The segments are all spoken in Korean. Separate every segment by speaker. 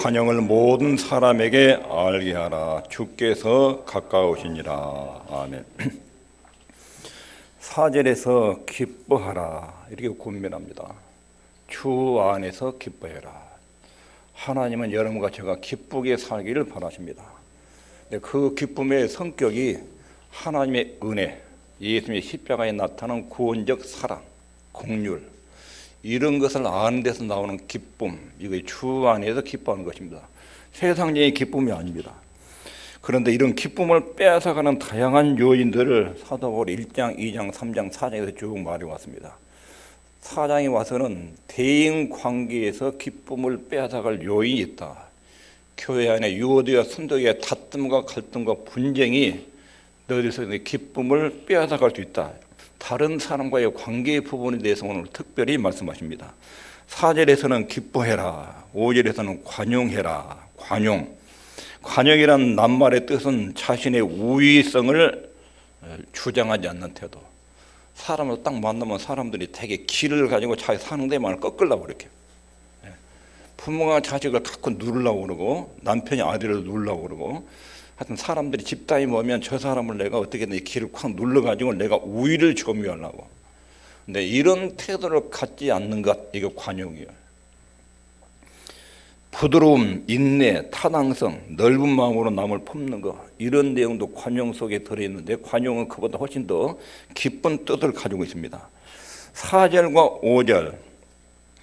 Speaker 1: 환영을 모든 사람에게 알게 하라. 주께서 가까우시니라. 아멘. 4절에서 기뻐하라 이렇게 권면합니다. 주 안에서 기뻐해라. 하나님은 여러분과 제가 기쁘게 살기를 바라십니다. 그 기쁨의 성격이 하나님의 은혜, 예수님의 십자가에 나타난 구원적 사랑, 긍휼, 이런 것을 아는 데서 나오는 기쁨, 이게 주 안에서 기뻐하는 것입니다. 세상적인 기쁨이 아닙니다. 그런데 이런 기쁨을 빼앗아가는 다양한 요인들을 사도 바울이 1장, 2장, 3장, 4장에서 쭉 말해왔습니다. 4장에 와서는 대인 관계에서 기쁨을 빼앗아갈 요인이 있다. 교회 안에 유오디와 순도의 다툼과 갈등과 분쟁이 너희 속에 기쁨을 빼앗아갈 수 있다. 다른 사람과의 관계의 부분에 대해서 오늘 특별히 말씀하십니다. 4절에서는 기뻐해라, 5절에서는 관용해라. 관용이란 낱말의 뜻은 자신의 우위성을 주장하지 않는 태도. 사람을 딱 만나면 사람들이 되게 기를 가지고 자기 사는 데만 꺾으려고 그렇게. 부모가 자식을 갖고 누르려고 그러고 남편이 아들을 누르려고 그러고, 하여튼 사람들이 집단이 모이면 저 사람을 내가 어떻게든 길을 콱 눌러가지고 내가 우위를 점유하려고. 근데 이런 태도를 갖지 않는 것, 이게 관용이에요. 부드러움, 인내, 타당성, 넓은 마음으로 남을 품는 것, 이런 내용도 관용 속에 들어있는데, 관용은 그보다 훨씬 더 깊은 뜻을 가지고 있습니다. 4절과 5절,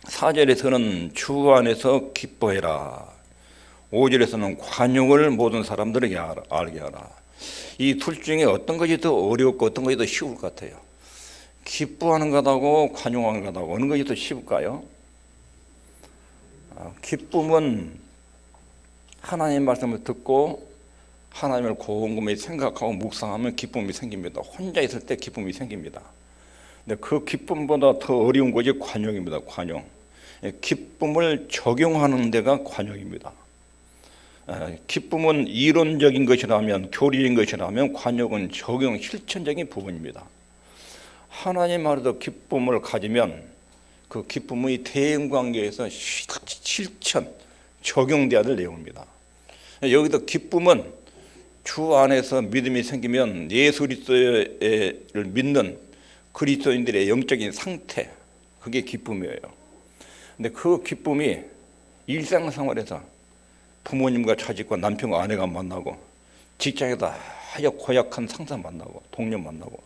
Speaker 1: 4절에서는 주 안에서 기뻐해라, 5절에서는 관용을 모든 사람들에게 알게 하라. 이 둘 중에 어떤 것이 더 어렵고 어떤 것이 더 쉬울 것 같아요? 기뻐하는 것하고 관용하는 것하고 어느 것이 더 쉬울까요? 기쁨은 하나님 말씀을 듣고 하나님을 곰곰이 생각하고 묵상하면 기쁨이 생깁니다. 혼자 있을 때 기쁨이 생깁니다. 근데 그 기쁨보다 더 어려운 것이 관용입니다. 관용. 기쁨을 적용하는 데가 관용입니다. 기쁨은 이론적인 것이라면, 교리인 것이라면, 관용은 적용, 실천적인 부분입니다. 하나님 안에서 기쁨을 가지면 그 기쁨의 대인관계에서 실천, 적용되어야 될 내용입니다. 여기도 기쁨은 주 안에서 믿음이 생기면 예수 그리스도를 믿는 그리스도인들의 영적인 상태, 그게 기쁨이에요. 근데 그 기쁨이 일상생활에서 부모님과 자식과 남편과 아내가 만나고, 직장에다 고약한 상사 만나고, 동료 만나고,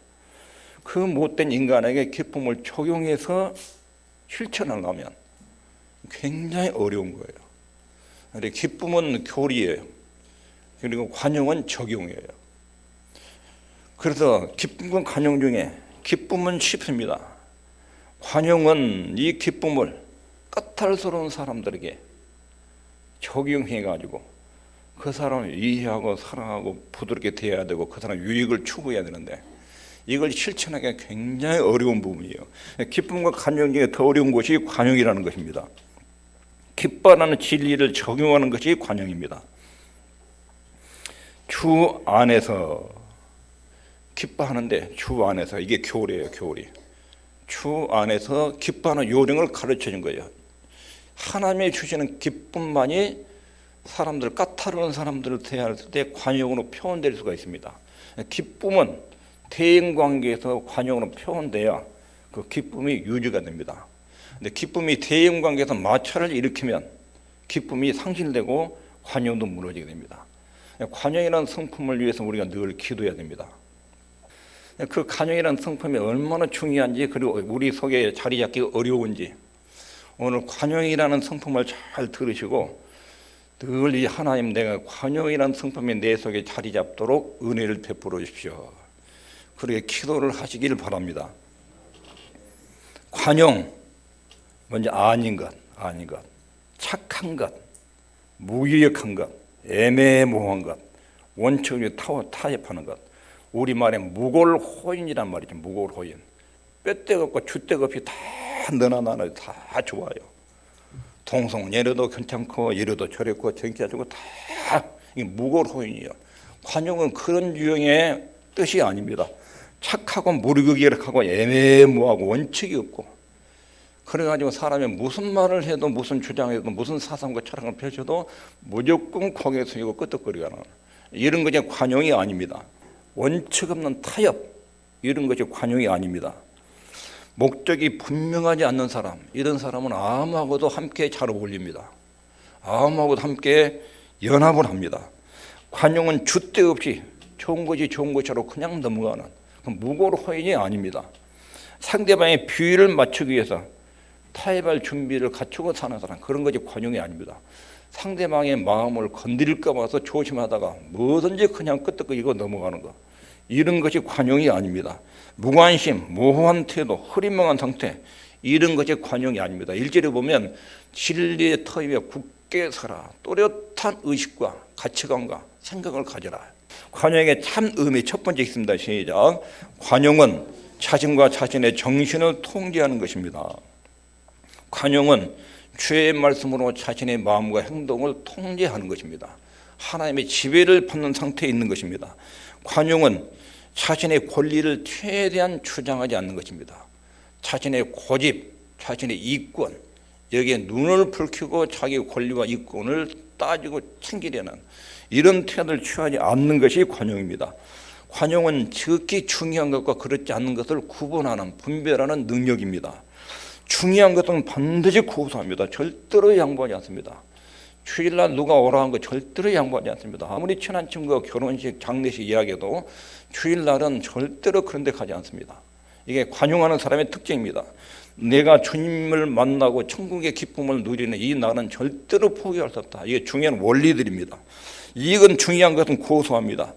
Speaker 1: 그 못된 인간에게 기쁨을 적용해서 실천하려면 굉장히 어려운 거예요. 근데 기쁨은 교리예요. 그리고 관용은 적용이에요. 그래서 기쁨과 관용 중에 기쁨은 쉽습니다. 관용은 이 기쁨을 까탈스러운 사람들에게 적용해가지고 그 사람을 이해하고 사랑하고 부드럽게 대해야 되고 그 사람 유익을 추구해야 되는데, 이걸 실천하기가 굉장히 어려운 부분이에요. 기쁨과 관용 중에 더 어려운 것이 관용이라는 것입니다. 기뻐하는 진리를 적용하는 것이 관용입니다. 주 안에서 기뻐하는데, 주 안에서, 이게 교리예요. 교리. 주 안에서 기뻐하는 요령을 가르쳐 준 거예요. 하나님이 주시는 기쁨만이 사람들, 까다로운 사람들을 대할 때 관용으로 표현될 수가 있습니다. 기쁨은 대인관계에서 관용으로 표현돼야 그 기쁨이 유지가 됩니다. 근데 기쁨이 대인관계에서 마찰을 일으키면 기쁨이 상실되고 관용도 무너지게 됩니다. 관용이라는 성품을 위해서 우리가 늘 기도해야 됩니다. 그 관용이라는 성품이 얼마나 중요한지, 그리고 우리 속에 자리 잡기 어려운지, 오늘 관용이라는 성품을 잘 들으시고 늘 이 하나님, 내가 관용이라는 성품이 내 속에 자리 잡도록 은혜를 베풀어 주십시오. 그렇게 기도를 하시길 바랍니다. 관용, 먼저 아닌 것, 착한 것, 무기력한 것, 애매모호한 것, 원칙을 타협하는 것. 우리말에 무골호인이란 말이죠. 무골호인. 뼈대가 없고 주대가 없이 다 너나 나나 다 좋아요. 동성 예래도 괜찮고 이래도 저래고 정치하고 다 무골호인이에요. 관용은 그런 유형의 뜻이 아닙니다. 착하고 무기력하고 애매모호하고 원칙이 없고 그래가지고 사람이 무슨 말을 해도 무슨 주장을 해도 무슨 사상과 철학을 펼쳐도 무조건 고개 숙이고 끄떡거리거나 이런 것이 관용이 아닙니다. 원칙 없는 타협 이런 것이 관용이 아닙니다. 목적이 분명하지 않는 사람 이런 사람은 아무하고도 함께 잘 어울립니다. 아무하고도 함께 연합을 합니다. 관용은 줏대 없이 좋은 것이 좋은 것으로 그냥 넘어가는 무고로 호인이 아닙니다. 상대방의 비위를 맞추기 위해서 타협할 준비를 갖추고 사는 사람 그런 것이 관용이 아닙니다. 상대방의 마음을 건드릴까 봐서 조심하다가 뭐든지 그냥 끄떡거리고 넘어가는 것 이런 것이 관용이 아닙니다. 무관심, 모호한 태도, 흐리멍한 상태 이런 것이 관용이 아닙니다. 1절에 보면 진리의 터 위에 굳게 서라 또렷한 의식과 가치관과 생각을 가져라. 관용의 참 의미 첫 번째 있습니다. 시작. 관용은 자신과 자신의 정신을 통제하는 것입니다. 관용은 주의 말씀으로 자신의 마음과 행동을 통제하는 것입니다. 하나님의 지배를 받는 상태에 있는 것입니다. 관용은 자신의 권리를 최대한 주장하지 않는 것입니다. 자신의 고집, 자신의 이권 여기에 눈을 붉히고 자기 권리와 이권을 따지고 챙기려는 이런 태도를 취하지 않는 것이 관용입니다. 관용은 지극히 중요한 것과 그렇지 않은 것을 구분하는 분별하는 능력입니다. 중요한 것은 반드시 고수합니다. 절대로 양보하지 않습니다. 주일날 누가 오라 한 거 절대로 양보하지 않습니다. 아무리 친한 친구가 결혼식, 장례식 이야기해도 주일날은 절대로 그런 데 가지 않습니다. 이게 관용하는 사람의 특징입니다. 내가 주님을 만나고 천국의 기쁨을 누리는 이 날은 절대로 포기할 수 없다. 이게 중요한 원리들입니다. 이건 중요한 것은 고수합니다.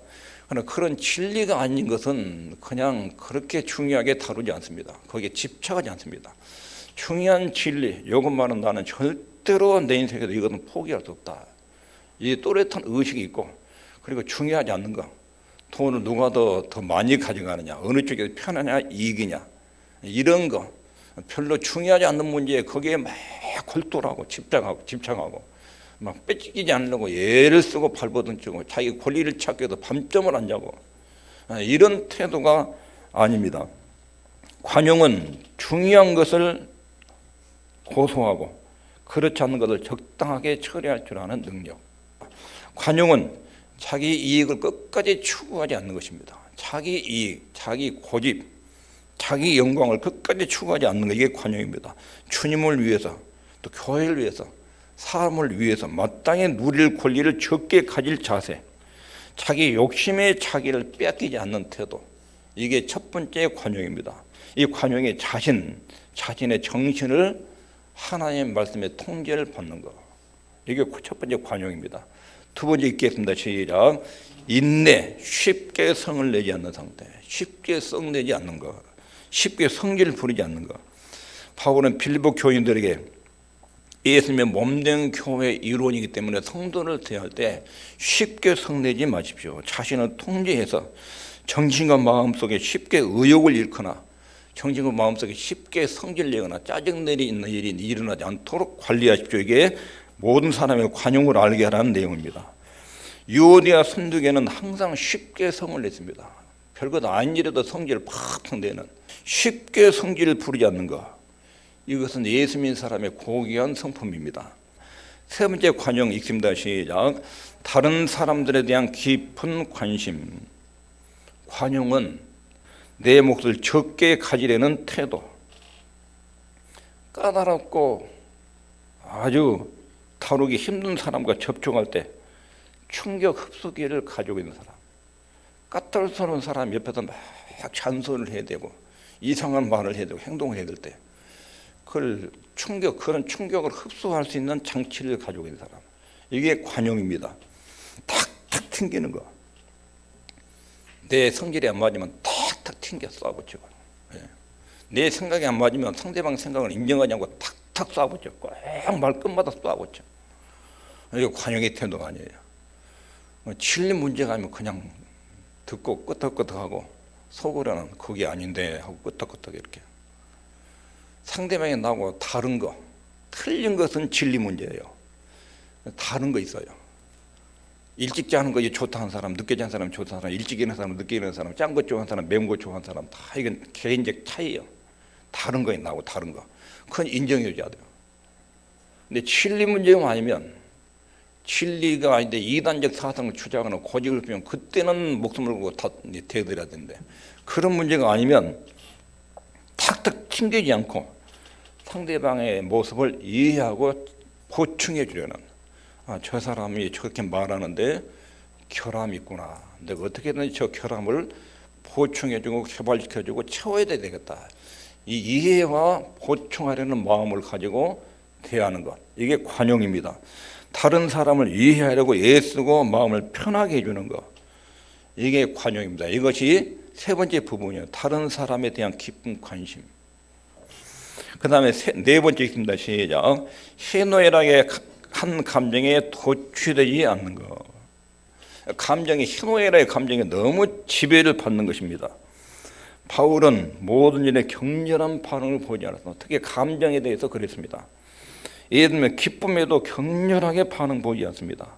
Speaker 1: 그러나 그런 진리가 아닌 것은 그냥 그렇게 중요하게 다루지 않습니다. 거기에 집착하지 않습니다. 중요한 진리, 이것만은 나는 절대로 내 인생에서 이것은 포기할 수 없다. 이 또렷한 의식이 있고 그리고 중요하지 않는 거 돈을 누가 더 많이 가져가느냐 어느 쪽이 편하냐 이익이냐 이런 거 별로 중요하지 않는 문제에 거기에 막 골똘하고 집착하고 막 뺏기지 않으려고 애를 쓰고 발버둥 치고 자기 권리를 찾기 위해서 밤잠을 안 자고 이런 태도가 아닙니다. 관용은 중요한 것을 고소하고 그렇지 않은 것을 적당하게 처리할 줄 아는 능력. 관용은 자기 이익을 끝까지 추구하지 않는 것입니다. 자기 이익, 자기 고집, 자기 영광을 끝까지 추구하지 않는 것 이게 관용입니다. 주님을 위해서 또 교회를 위해서 사람을 위해서 마땅히 누릴 권리를 적게 가질 자세, 자기 욕심에 자기를 빼앗기지 않는 태도 이게 첫 번째 관용입니다. 이 관용이 자신의 정신을 하나님의 말씀에 통제를 받는 것 이게 첫 번째 관용입니다. 두 번째 읽겠습니다. 시작. 인내, 쉽게 성을 내지 않는 상태, 쉽게 성내지 않는 것, 쉽게 성질을 부리지 않는 것. 바울은 빌립보 교인들에게 예수님의 몸된 교회의 일원이기 때문에 성도를 대할 때 쉽게 성내지 마십시오. 자신을 통제해서 정신과 마음속에 쉽게 의욕을 잃거나 정신과 마음속에 쉽게 성질내거나 짜증내리 있는 일이 일어나지 않도록 관리하십시오. 이게 모든 사람의 관용을 알게 하라는 내용입니다. 유오디아 선두교는 항상 쉽게 성을 냈습니다. 별것 아닌 일에도 성질을 팍팍 내는 쉽게 성질을 부리지 않는 것 이것은 예수 믿는 사람의 고귀한 성품입니다. 세 번째 관용 읽습니다. 시작. 다른 사람들에 대한 깊은 관심. 관용은 내 몫을 적게 가지려는 태도. 까다롭고 아주 다루기 힘든 사람과 접촉할 때 충격 흡수기를 가지고 있는 사람, 까탈스러운 사람 옆에서 막 잔소리를 해야 되고 이상한 말을 해야 되고 행동을 해야 될 때 그런 충격을 흡수할 수 있는 장치를 가지고 있는 사람 이게 관용입니다. 탁탁 튕기는 거. 내 성질이 안 맞으면 탁탁 튕겨 쏴붙이고 내 생각이 안 맞으면 상대방 생각을 인정하지 않고 탁탁 쏴붙여 꼭 말끝마다 쏴붙여. 이게 관용의 태도가 아니에요. 진리 문제가 아니면 그냥 듣고 끄덕끄덕하고 속으로는 그게 아닌데 하고 끄덕끄덕 이렇게 상대방이 나하고 다른 거 틀린 것은 진리 문제예요. 다른 거 있어요. 일찍 자는 것이 좋다는 사람, 늦게 자는 사람 좋다는 사람, 일찍 일어나는 사람, 늦게 일어나는 사람, 짠 거 좋아하는 사람, 매운 거 좋아하는 사람 다 이건 개인적 차이예요. 다른 거에 나오고 다른 거. 그건 인정해 줘야 돼요. 근데 진리 문제가 아니면 진리가 아닌데 이단적 사상을 주장하는 고집을 피우면 그때는 목숨을 걸고 다 대들어야 되는데 그런 문제가 아니면 탁탁 튕기지 않고 상대방의 모습을 이해하고 보충해 주려는 저 사람이 저렇게 말하는데 결함이 있구나. 내가 어떻게든 저 결함을 보충해주고 개발시켜주고 채워야 되겠다. 이 이해와 보충하려는 마음을 가지고 대하는 것. 이게 관용입니다. 다른 사람을 이해하려고 애쓰고 마음을 편하게 해주는 것. 이게 관용입니다. 이것이 세 번째 부분이에요. 다른 사람에 대한 기쁨, 관심. 그 다음에 네 번째 있습니다. 시작. 희노애락의 한 감정에 도취되지 않는 것. 감정이 희노애락의 감정에 너무 지배를 받는 것입니다. 바울은 모든 일에 격렬한 반응을 보이지 않았습니다. 특히 감정에 대해서 그랬습니다. 예를 들면 기쁨에도 격렬하게 반응 보이지 않습니다.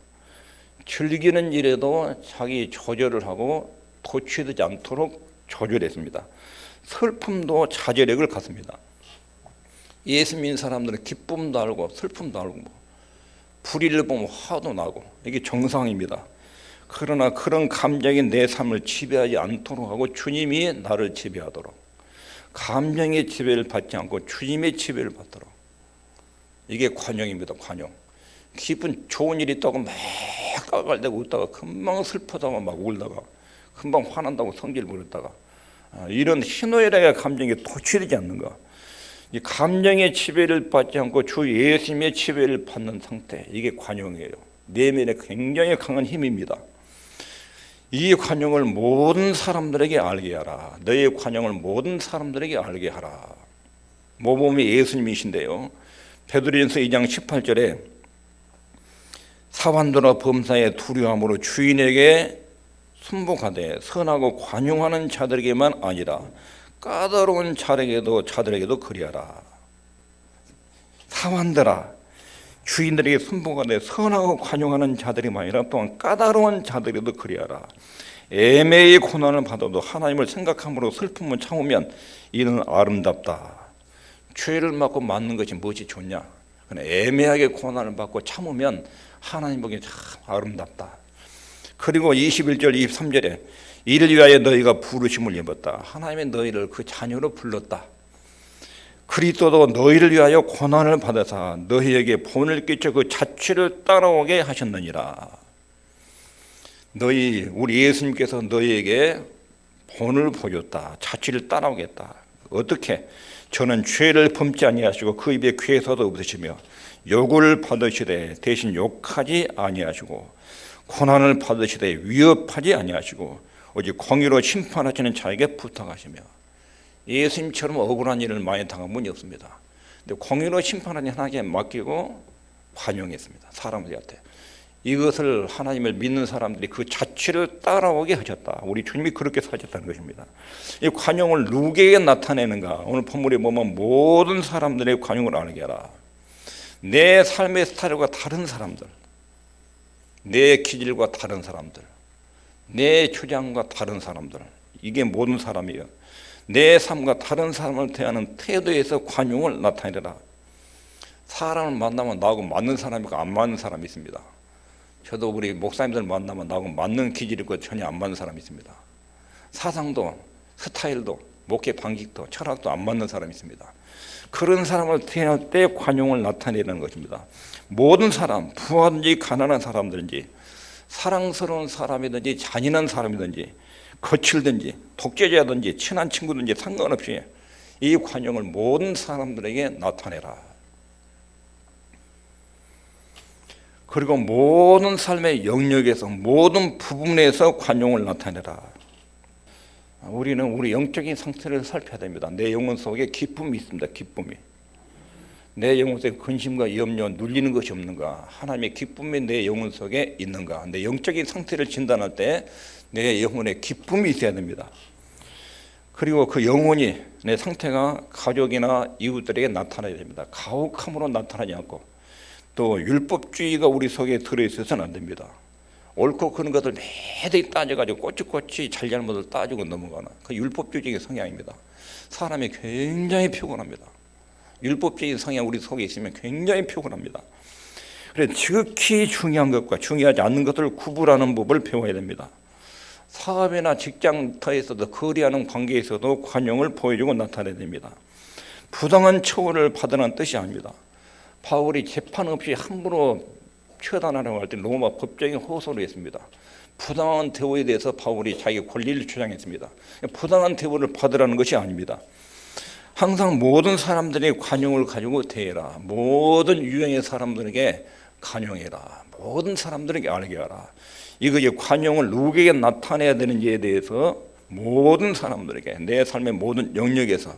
Speaker 1: 즐기는 일에도 자기 조절을 하고 도취되지 않도록 조절했습니다. 슬픔도 자제력을 갖습니다. 예수 믿는 사람들은 기쁨도 알고 슬픔도 알고 불의를 보면 화도 나고 이게 정상입니다. 그러나 그런 감정이 내 삶을 지배하지 않도록 하고 주님이 나를 지배하도록 감정의 지배를 받지 않고 주님의 지배를 받도록 이게 관용입니다. 관용. 기쁜 좋은 일이 있다고 막 깔깔대고 웃다가 금방 슬프다고 막 울다가 금방 화난다고 성질 부렸다가 이런 희노애락의 감정에 도취되지 않는 것. 이 감정의 지배를 받지 않고 주 예수님의 지배를 받는 상태, 이게 관용이에요. 내면에 굉장히 강한 힘입니다. 이 관용을 모든 사람들에게 알게 하라. 너의 관용을 모든 사람들에게 알게 하라. 모범이 예수님이신데요. 베드로전서 2장 18절에 사환들과 범사의 두려움으로 주인에게 순복하되 선하고 관용하는 자들에게만 아니라 까다로운 자들에게도 그리하라. 사환들아, 주인들에게 순복하되 선하고 관용하는 자들이 아니라 또한 까다로운 자들에게도 그리하라. 애매히 고난을 받아도 하나님을 생각함으로 슬픔을 참으면 이는 아름답다. 죄를 맞고 맞는 것이 무엇이 좋냐? 애매하게 고난을 받고 참으면 하나님 보기에 참 아름답다. 그리고 21절 23절에 이를 위하여 너희가 부르심을 입었다. 하나님의 너희를 그 자녀로 불렀다. 그리스도도 너희를 위하여 고난을 받아서 너희에게 본을 끼쳐 그 자취를 따라오게 하셨느니라. 우리 예수님께서 너희에게 본을 보였다. 자취를 따라오겠다. 어떻게? 저는 죄를 범치 아니하시고 그 입에 괴사도 없으시며 욕을 받으시되 대신 욕하지 아니하시고 고난을 받으시되 위협하지 아니하시고 오직 공의로 심판하시는 자에게 부탁하시며 예수님처럼 억울한 일을 많이 당한 분이 없습니다. 근데 공의로 심판하는 하나님께 맡기고 관용했습니다. 사람들한테. 이것을 하나님을 믿는 사람들이 그 자취를 따라오게 하셨다. 우리 주님이 그렇게 사셨다는 것입니다. 이 관용을 누구에게 나타내는가? 오늘 본문에 보면 모든 사람들의 관용을 알게 하라. 내 삶의 스타일과 다른 사람들, 내 기질과 다른 사람들, 내 주장과 다른 사람들, 이게 모든 사람이에요. 내 삶과 다른 사람을 대하는 태도에서 관용을 나타내라. 사람을 만나면 나하고 맞는 사람이고 안 맞는 사람이 있습니다. 저도 우리 목사님들 만나면 나하고 맞는 기질이 있고 전혀 안 맞는 사람이 있습니다. 사상도 스타일도 목회 방식도 철학도 안 맞는 사람이 있습니다. 그런 사람을 대할 때 관용을 나타내는 것입니다. 모든 사람, 부하든지 가난한 사람들인지 사랑스러운 사람이든지 잔인한 사람이든지 거칠든지 독재자든지 친한 친구든지 상관없이 이 관용을 모든 사람들에게 나타내라. 그리고 모든 삶의 영역에서 모든 부분에서 관용을 나타내라. 우리는 우리 영적인 상태를 살펴야 됩니다. 내 영혼 속에 기쁨이 있습니다. 기쁨이. 내 영혼 속에 근심과 염려, 눌리는 것이 없는가? 하나님의 기쁨이 내 영혼 속에 있는가? 내 영적인 상태를 진단할 때 내 영혼에 기쁨이 있어야 됩니다. 그리고 그 영혼이 내 상태가 가족이나 이웃들에게 나타나야 됩니다. 가혹함으로 나타나지 않고 또 율법주의가 우리 속에 들어있어서는 안 됩니다. 옳고 그런 것들 매일 따져가지고 꼬치꼬치 잘잘못을 따지고 넘어가는 그 율법주의적인 성향입니다. 사람이 굉장히 피곤합니다. 율법적인 성향 우리 속에 있으면 굉장히 피곤합니다. 그래서 지극히 중요한 것과 중요하지 않는 것들을 구분하는 법을 배워야 됩니다. 사업이나 직장터에서도 거래하는 관계에서도 관용을 보여주고 나타내야 됩니다. 부당한 처우를 받으라는 뜻이 아닙니다. 바울이 재판 없이 함부로 처단하라고 할 때 로마 법정에 호소를 했습니다. 부당한 대우에 대해서 바울이 자기 권리를 주장했습니다. 부당한 대우를 받으라는 것이 아닙니다. 항상 모든 사람들이 관용을 가지고 대해라. 모든 유형의 사람들에게 관용해라. 모든 사람들에게 알게 하라. 이것이 관용을 누구에게 나타내야 되는지에 대해서 모든 사람들에게 내 삶의 모든 영역에서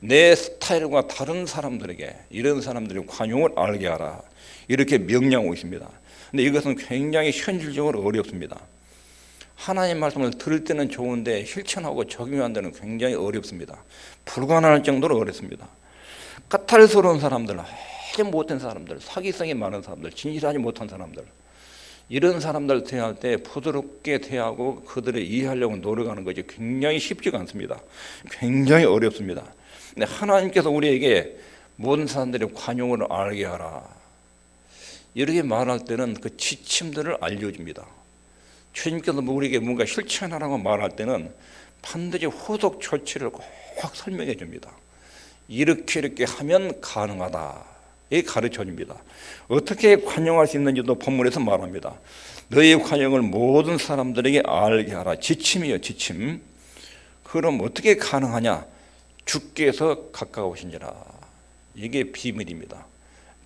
Speaker 1: 내 스타일과 다른 사람들에게 이런 사람들이 관용을 알게 하라. 이렇게 명령하고 있습니다. 근데 이것은 굉장히 현실적으로 어렵습니다. 하나님 말씀을 들을 때는 좋은데 실천하고 적용하는 데는 굉장히 어렵습니다. 불가능할 정도로 어렵습니다. 까탈스러운 사람들, 아주 못된 사람들, 사기성이 많은 사람들, 진실하지 못한 사람들, 이런 사람들 대할 때 부드럽게 대하고 그들을 이해하려고 노력하는 것이 굉장히 쉽지가 않습니다. 굉장히 어렵습니다. 근데 하나님께서 우리에게 모든 사람들이 관용을 알게 하라, 이렇게 말할 때는 그 지침들을 알려줍니다. 주님께서 우리에게 뭔가 실천하라고 말할 때는 반드시 후속 조치를 꼭 설명해 줍니다. 이렇게 하면 가능하다, 이 가르쳐 줍니다. 어떻게 관용할 수 있는지도 본문에서 말합니다. 너의 관용을 모든 사람들에게 알게 하라. 지침이요, 지침. 그럼 어떻게 가능하냐? 주께서 가까우신지라. 이게 비밀입니다.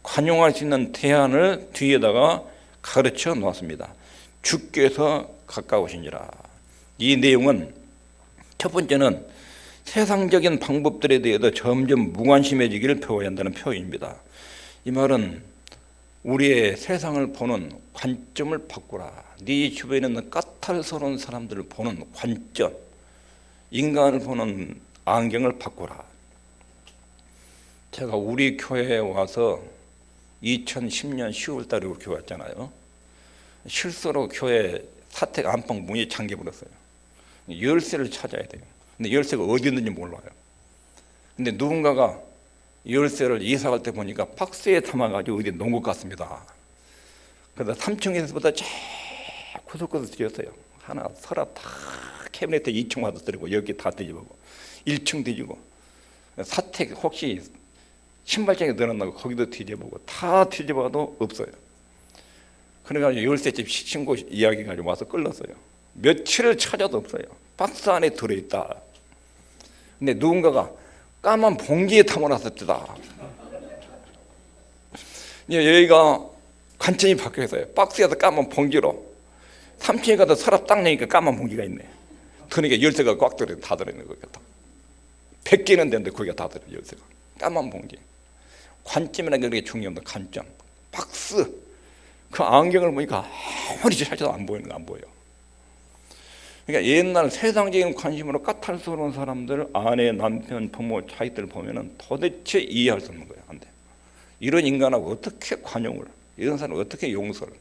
Speaker 1: 관용할 수 있는 대안을 뒤에다가 가르쳐 놓았습니다. 주께서 가까우신지라. 이 내용은 첫 번째는 세상적인 방법들에 대해서 점점 무관심해지기를 배워야 한다는 표현입니다. 이 말은 우리의 세상을 보는 관점을 바꾸라. 네 주변에 있는 까탈스러운 사람들을 보는 관점, 인간을 보는 안경을 바꾸라. 제가 우리 교회에 와서 2010년 10월 달에 우리 교회 왔잖아요. 실수로 교회 사택 안방 문이 잠겨버렸어요. 열쇠를 찾아야 돼요. 근데 열쇠가 어디 있는지 몰라요. 근데 누군가가 열쇠를 이사 갈 때 보니까 박스에 담아가지고 어디 놓은 것 같습니다. 그래서 3층에서부터 쫙 구석구석 뒤졌어요. 하나 서랍 다 캐비넷에 2층 와서 들고 여기 다 뒤집어보고 1층 뒤지고 사택 혹시 신발장에 넣어놨나고 거기도 뒤집어보고 다 뒤집어도 없어요. 그래가지고 열쇠집 신고 이야기 가지고 와서 끌렀어요. 며칠을 찾아도 없어요. 박스 안에 들어있다. 근데 누군가가 까만 봉지에 담아놨었다. 여기가 관점이 바뀌었어요. 박스에서 까만 봉지로 3층에 가서 서랍 딱 내니까 까만 봉지가 있네. 그러니까 열쇠가 꽉 들어있는, 다 들어있는 거기가 다. 100개는 되는데 거기가 다 들어있는 열쇠가. 까만 봉지. 관점이라는 게 중요합니다. 관점. 박스. 그 안경을 보니까 아무리 찾아도 안 보이는 거 안 보여. 그러니까 옛날 세상적인 관심으로 까탈스러운 사람들, 아내, 남편, 부모, 자식들 보면은 도대체 이해할 수 없는 거예요. 안 돼. 이런 인간하고 어떻게 관용을, 이런 사람을 어떻게 용서를,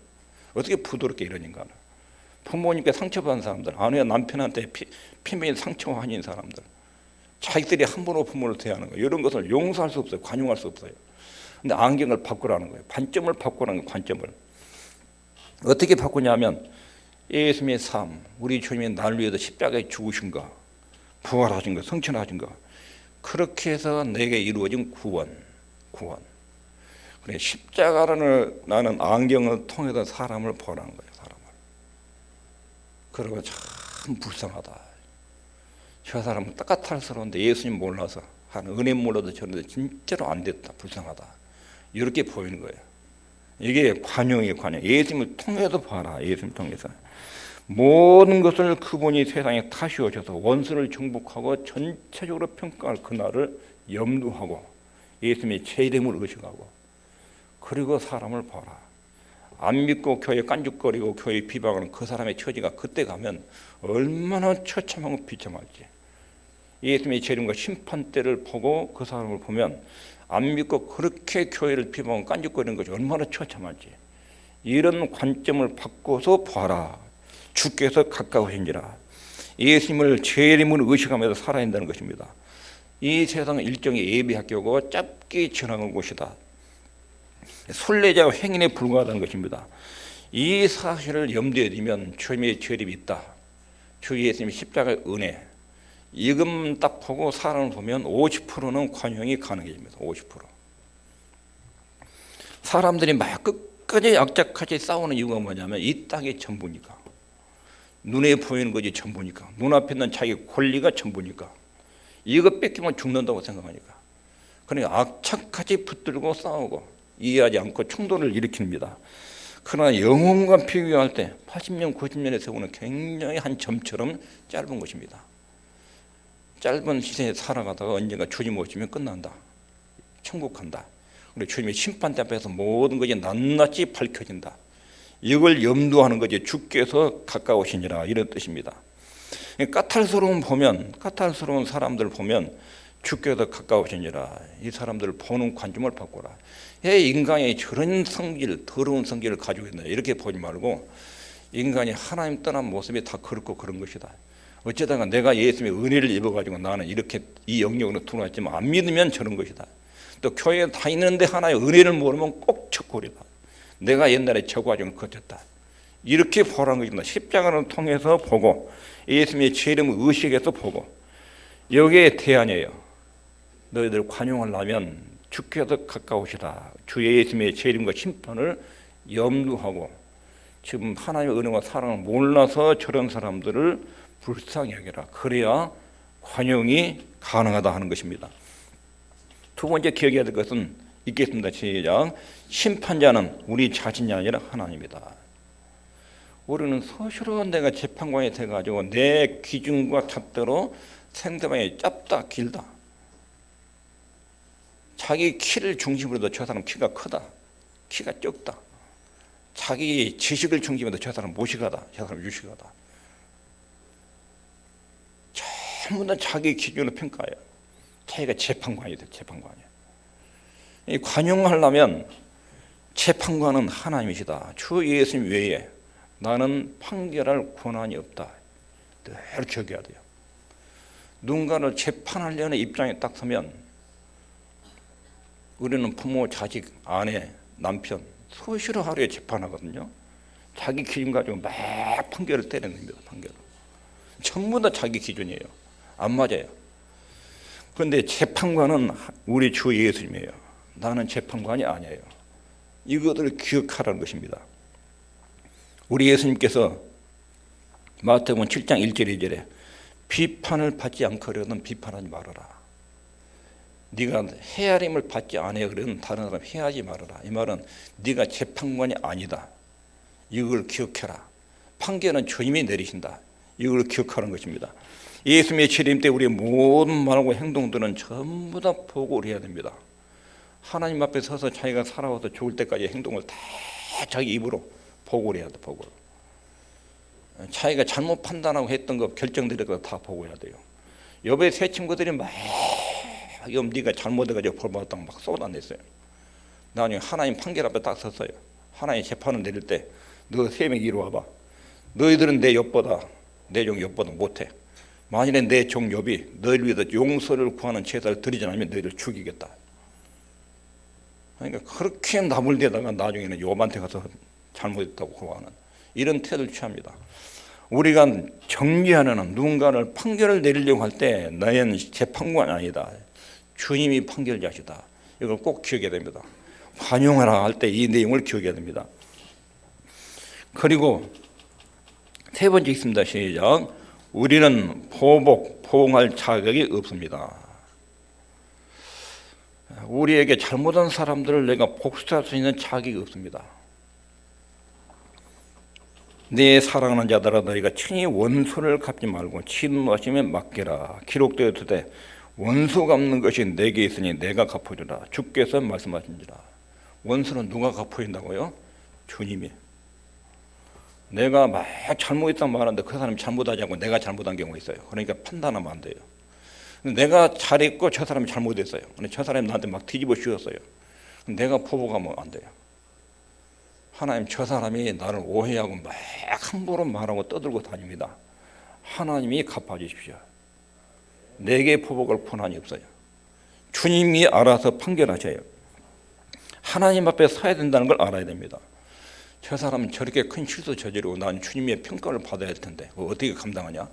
Speaker 1: 어떻게 부드럽게 이런 인간을. 부모님께 상처받은 사람들, 아내와 남편한테 피면이 상처하는 사람들, 자식들이 함부로 부모를 대하는 거, 이런 것을 용서할 수 없어요. 관용할 수 없어요. 근데 안경을 바꾸라는 거예요. 관점을 바꾸라는 거예요. 관점을. 어떻게 바꾸냐면 예수님의 삶, 우리 주님이 나를 위해서 십자가에 죽으신 거, 부활하신 거, 성천하신 거, 그렇게 해서 내게 이루어진 구원. 그래, 십자가라는 나는 안경을 통해서 사람을 보라는 거예요. 사람을. 그리고 참 불쌍하다. 저 사람은 까탈스러운데 예수님 몰라서 한 은혜 몰라도 저런데 진짜로 안 됐다. 불쌍하다. 이렇게 보이는 거예요. 이게 관용이에요. 관용. 예수님을 통해서 봐라. 예수님을 통해서. 모든 것을 그분이 세상에 다시 오셔서 원수를 정복하고 전체적으로 평가할 그날을 염두하고 예수님의 제 이름을 의식하고 그리고 사람을 봐라. 안 믿고 교회 깐죽거리고 교회 비방하는 그 사람의 처지가 그때 가면 얼마나 처참하고 비참할지. 예수님의 재림과 심판대를 보고 그 사람을 보면 안 믿고 그렇게 교회를 비방하고 깐죽거리는 것이 얼마나 처참할지. 이런 관점을 바꿔서 봐라. 주께서 가까우신지라. 예수님을 재림을 의식하면서 살아야 한다는 것입니다. 이 세상은 일종의 예배학교고 짧게 지나간 곳이다. 순례자와 행인에 불과하다는 것입니다. 이 사실을 염두에 두면 주님의 재림이 있다. 주 예수님의 십자가의 은혜. 이것만 딱 보고 사람을 보면 50%는 관용이 가능해집니다. 50%. 사람들이 막 끝까지 악착같이 싸우는 이유가 뭐냐면 이 땅이 전부니까. 눈에 보이는 것이 전부니까. 눈앞에 있는 자기 권리가 전부니까. 이거 뺏기면 죽는다고 생각하니까. 그러니까 악착같이 붙들고 싸우고 이해하지 않고 충돌을 일으킵니다. 그러나 영혼과 비교할 때 80년, 90년의 세월은 굉장히 한 점처럼 짧은 것입니다. 짧은 시세에 살아가다가 언젠가 주님 오시면 끝난다. 천국 간다. 그리고 주님의 심판대 앞에서 모든 것이 낱낱이 밝혀진다. 이걸 염두하는 것이 주께서 가까우시니라 이런 뜻입니다. 까탈스러운 사람들 보면 주께서 가까우시니라. 이 사람들을 보는 관점을 바꿔라. 인간이 저런 성질, 더러운 성질을 가지고 있나 이렇게 보지 말고 인간이 하나님 떠난 모습이 다 그렇고 그런 것이다. 어쩌다가 내가 예수님의 은혜를 입어가지고 나는 이렇게 이 영역으로 들어왔지만 안 믿으면 저런 것이다. 또 교회에 다니는데 하나의 은혜를 모르면 꼭 척골이다. 내가 옛날에 저 과정을 거쳤다. 이렇게 보라는 것입니다. 십자가를 통해서 보고 예수님의 재림을 의식해서 보고 여기에 대안이에요. 너희들 관용하려면 주께서 가까우시다. 주 예수님의 재림과 심판을 염두하고 지금 하나님의 은혜와 사랑을 몰라서 저런 사람들을 불쌍히 여겨라. 그래야 관용이 가능하다 하는 것입니다. 두 번째 기억해야 될 것은 있겠습니다. 시작. 심판자는 우리 자신이 아니라 하나님이다. 우리는 서술로 내가 재판관이 돼가지고 내 기준과 잣대로 상대방이 짧다 길다. 자기 키를 중심으로도 저 사람 키가 크다. 키가 적다. 자기 지식을 중심으로도 저 사람 무식하다. 저 사람 유식하다. 전부 다 자기 기준으로 평가해요. 자기가 재판관이 돼. 재판관이야. 이 관용하려면 재판관은 하나님이시다. 주 예수님 외에 나는 판결할 권한이 없다. 늘 기억해야 돼요. 누군가를 재판하려는 입장에 딱 서면 우리는 부모, 자식, 아내, 남편 수시로 하루에 재판하거든요. 자기 기준 가지고 막 판결을 때리는 겁니다. 판결을. 전부 다 자기 기준이에요. 안 맞아요. 그런데 재판관은 우리 주 예수님이에요. 나는 재판관이 아니에요. 이것을 기억하라는 것입니다. 우리 예수님께서 마태복음 7장 1절 2절에 비판을 받지 않거든 비판하지 말아라. 네가 헤아림을 받지 않으려거든 다른 사람 헤아하지 말아라. 이 말은 네가 재판관이 아니다. 이걸 기억해라. 판결은 주님이 내리신다. 이걸 기억하는 것입니다. 예수님의 재림 때 우리의 모든 말과 행동들은 전부 다 보고를 해야 됩니다. 하나님 앞에 서서 자기가 살아와서 죽을 때까지 행동을 다 자기 입으로 보고를 해야 돼. 보고를. 자기가 잘못 판단하고 했던 거 결정들을 다 보고해야 돼요. 옆에 세 친구들이 막 네가 잘못해가지고 벌 받았다고 막 쏟아냈어요. 나중에 하나님 판결 앞에 딱 섰어요. 하나님 재판을 내릴 때 너 세 명 이리 와봐. 너희들은 내 욥보다 내 종 욥보다 못해. 만일에 내 종 욥이 너희를 위해서 용서를 구하는 제사를 드리지 않으면 너희를 죽이겠다. 그러니까 그렇게 나불대다가 나중에는 욥한테 가서 잘못했다고 고하는 이런 태도를 취합니다. 우리가 정죄하는 누군가를 판결을 내리려고 할 때 나는 재판관이 아니다. 주님이 판결자시다. 이걸 꼭 기억해야 됩니다. 관용하라 할 때 이 내용을 기억해야 됩니다. 그리고 세 번째 있습니다. 시작. 우리는 포옹할 자격이 없습니다. 우리에게 잘못한 사람들을 내가 복수할 수 있는 자격이 없습니다. 내 사랑하는 자들아 너희가 친히 원수를 갚지 말고 진노하시면 맡기라. 기록되었으되 원수 갚는 것이 내게 있으니 내가 갚아주라. 주께서 말씀하신지라. 원수는 누가 갚아준다고요? 주님이. 내가 막 잘못했다고 말하는데 그 사람이 잘못하지 않고 내가 잘못한 경우가 있어요. 그러니까 판단하면 안 돼요. 내가 잘했고 저 사람이 잘못했어요. 근데 저 사람이 나한테 막 뒤집어 씌웠어요. 내가 보복하면 안 돼요. 하나님, 저 사람이 나를 오해하고 막 함부로 말하고 떠들고 다닙니다. 하나님이 갚아주십시오. 내게 보복할 권한이 없어요. 주님이 알아서 판결하셔요. 하나님 앞에 서야 된다는 걸 알아야 됩니다. 저 사람은 저렇게 큰 실수 저지르고 난 주님의 평가를 받아야 할 텐데 어떻게 감당하냐?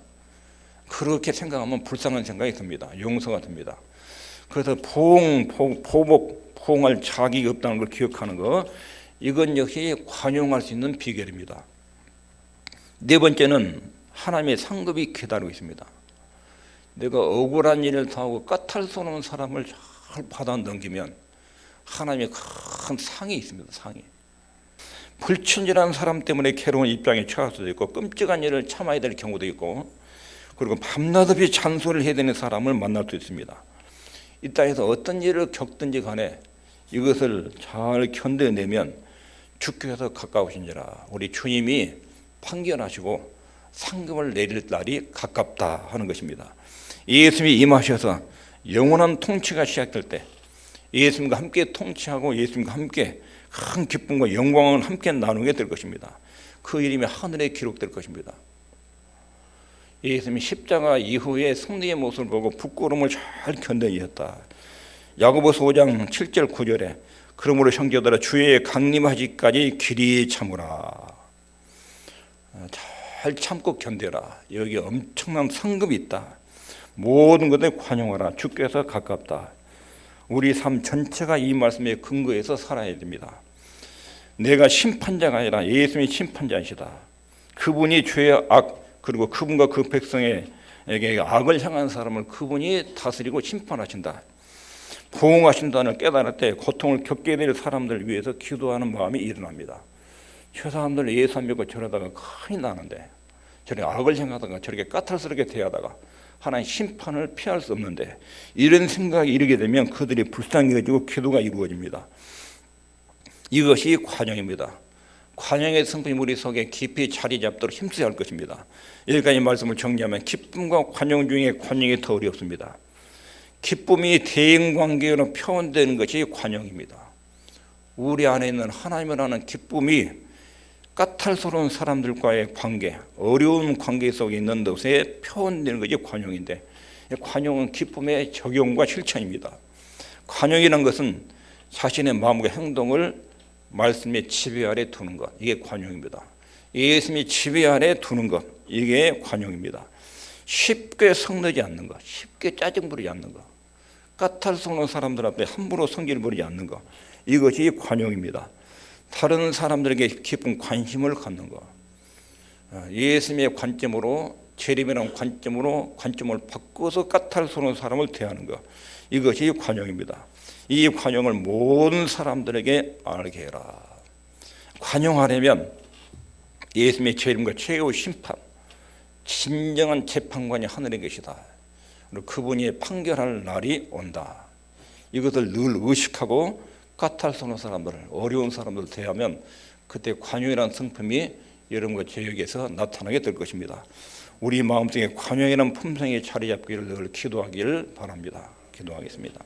Speaker 1: 그렇게 생각하면 불쌍한 생각이 듭니다. 용서가 듭니다. 그래서 포옹할 자격이 없다는 걸 기억하는 거, 이건 역시 관용할 수 있는 비결입니다. 네 번째는 하나님의 상급이 기다리고 있습니다. 내가 억울한 일을 당하고 까탈스러운 사람을 잘 받아 넘기면 하나님의 큰 상이 있습니다. 상이. 불친절한 사람 때문에 괴로운 입장에 처할 수도 있고 끔찍한 일을 참아야 될 경우도 있고, 그리고 밤낮없이 잔소리를 해야 되는 사람을 만날 수 있습니다. 이 땅에서 어떤 일을 겪든지 간에 이것을 잘 견뎌내면 주께서 가까우신지라, 우리 주님이 판결하시고 상급을 내릴 날이 가깝다 하는 것입니다. 예수님이 임하셔서 영원한 통치가 시작될 때 예수님과 함께 통치하고 예수님과 함께 큰 기쁨과 영광을 함께 나누게 될 것입니다. 그 이름이 하늘에 기록될 것입니다. 예수님이 십자가 이후에 승리의 모습을 보고 부끄러움을 잘 견뎌내셨다. 야고보서 5장 7절 9절에 그러므로 형제들아 주의 강림하기까지 길이 참으라. 잘 참고 견뎌라. 여기 엄청난 상급이 있다. 모든 것에 관용하라. 주께서 가깝다. 우리 삶 전체가 이 말씀에 근거해서 살아야 됩니다. 내가 심판자가 아니라 예수님이 심판자이시다. 그분이 죄의 악, 그리고 그분과 그 백성에게 악을 향한 사람을 그분이 다스리고 심판하신다. 보응하신다는 깨달을 때 고통을 겪게 될 사람들 위해서 기도하는 마음이 일어납니다. 저 사람들 예수 안 믿고 저러다가 큰일 나는데, 저렇게 악을 행하다가 저렇게 까탈스럽게 대하다가 하나님 심판을 피할 수 없는데, 이런 생각이 이르게 되면 그들이 불쌍해지고 기도가 이루어집니다. 이것이 관용입니다. 관용의 성품이 우리 속에 깊이 자리 잡도록 힘써야 할 것입니다. 여기까지 말씀을 정리하면 기쁨과 관용 중에 관용이 더 어렵습니다. 기쁨이 대인관계로 표현되는 것이 관용입니다. 우리 안에 있는 하나님이라는 기쁨이 까탈스러운 사람들과의 관계, 어려운 관계 속에 있는 것에 표현되는 것이 관용인데, 관용은 기쁨의 적용과 실천입니다. 관용이라는 것은 자신의 마음과 행동을 말씀의 지배 아래 두는 것, 이게 관용입니다. 예수님이 지배 아래 두는 것, 이게 관용입니다. 쉽게 성내지 않는 것, 쉽게 짜증 부리지 않는 것, 까탈스러운 사람들 앞에 함부로 성질을 부리지 않는 것, 이것이 관용입니다. 다른 사람들에게 깊은 관심을 갖는 것, 예수님의 관점으로, 재림이라는 관점을 바꿔서 까탈스러운 사람을 대하는 것, 이것이 관용입니다. 이 관용을 모든 사람들에게 알게 해라. 관용하려면 예수님의 재림과 최후 심판, 진정한 재판관이 하늘에 계시다. 그리고 그분이 판결할 날이 온다. 이것을 늘 의식하고 까탈스러운 사람들을, 어려운 사람들을 대하면 그때 관용이라는 성품이 여러분과 저에게서 나타나게 될 것입니다. 우리 마음속에 관용이라는 품성이 자리 잡기를 늘 기도하기를 바랍니다. 기도하겠습니다.